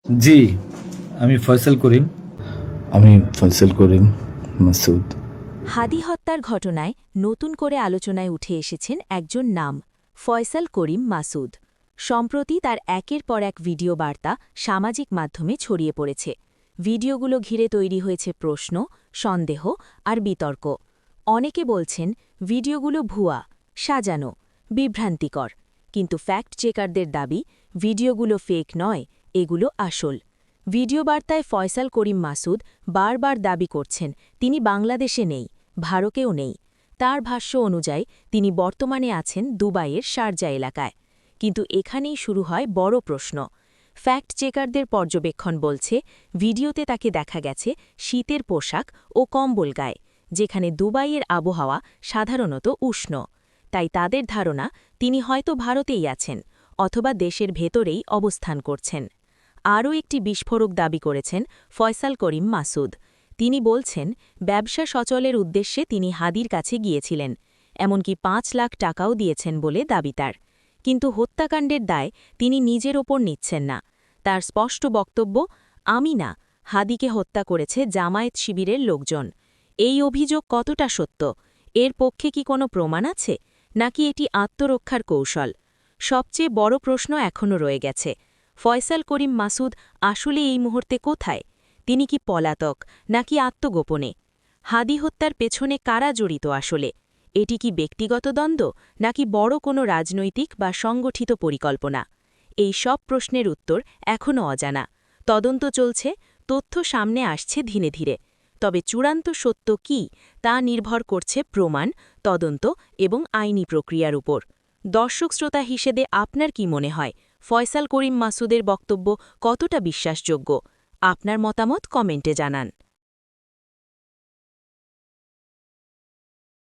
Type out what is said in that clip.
জি, আমি ফয়সাল করিম। আমি ফয়সাল করিম মাসুদ। হাদি হত্যার ঘটনায় নতুন করে আলোচনায় উঠে এসেছেন একজন নাম, ফয়সাল করিম মাসুদ। সম্প্রতি তার একের পর এক ভিডিও বার্তা সামাজিক মাধ্যমে ছড়িয়ে পড়েছে। ভিডিওগুলো ঘিরে তৈরি হয়েছে প্রশ্ন, সন্দেহ আর বিতর্ক। অনেকে বলছেন ভিডিওগুলো ভুয়া, সাজানো, বিভ্রান্তিকর। কিন্তু ফ্যাক্ট চেকারদের দাবি ভিডিওগুলো ফেক নয়, এগুলো আসল। ভিডিও বার্তায় ফয়সাল করিম মাসুদ বারবার দাবি করছেন তিনি বাংলাদেশে নেই, ভারতেও নেই। তার ভাষ্য অনুযায়ী তিনি বর্তমানে আছেন দুবাইয়ের শারজা এলাকায়। কিন্তু এখানেই শুরু হয় বড় প্রশ্ন। ফ্যাক্ট চেকারদের পর্যবেক্ষণ বলছে ভিডিওতে তাকে দেখা গেছে শীতের পোশাক ও কম্বল গায়ে, যেখানে দুবাইয়ের আবহাওয়া সাধারণত উষ্ণ। তাই তাদের ধারণা তিনি হয়তো ভারতেই আছেন, অথবা দেশের ভেতরেই অবস্থান করছেন। আরও একটি বিস্ফোরক দাবি করেছেন ফয়সাল করিম মাসুদ। তিনি বলছেন ব্যবসা সচলের উদ্দেশ্যে তিনি হাদির কাছে গিয়েছিলেন, এমনকি ৫ লাখ টাকাও দিয়েছেন বলে দাবি তার। কিন্তু হত্যাকাণ্ডের দায় তিনি নিজের ওপর নিচ্ছেন না। তার স্পষ্ট বক্তব্য, আমি না, হাদিকে হত্যা করেছে জামায়াত শিবিরের লোকজন। এই অভিযোগ কতটা সত্য? এর পক্ষে কি কোনো প্রমাণ আছে, নাকি এটি আত্মরক্ষার কৌশল? সবচেয়ে বড় প্রশ্ন এখনও রয়ে গেছে, ফয়সাল করিম মাসুদ আসলে এই মুহূর্তে কোথায়? তিনি কি পলাতক, নাকি আত্মগোপনে? হাদি হত্যার পেছনে কারা জড়িত আসলে? এটি কি ব্যক্তিগত দ্বন্দ্ব, নাকি বড় কোনো রাজনৈতিক বা সংগঠিত পরিকল্পনা? এই সব প্রশ্নের উত্তর এখনও অজানা। তদন্ত চলছে, তথ্য সামনে আসছে ধীরে ধীরে। তবে চূড়ান্ত সত্য কি, তা নির্ভর করছে প্রমাণ, তদন্ত এবং আইনি প্রক্রিয়ার উপর। দর্শক শ্রোতা হিসেবে আপনার কি মনে হয়, ফয়সাল করিম মাসুদের বক্তব্য কতটা বিশ্বাসযোগ্য? আপনার মতামত কমেন্টে জানান।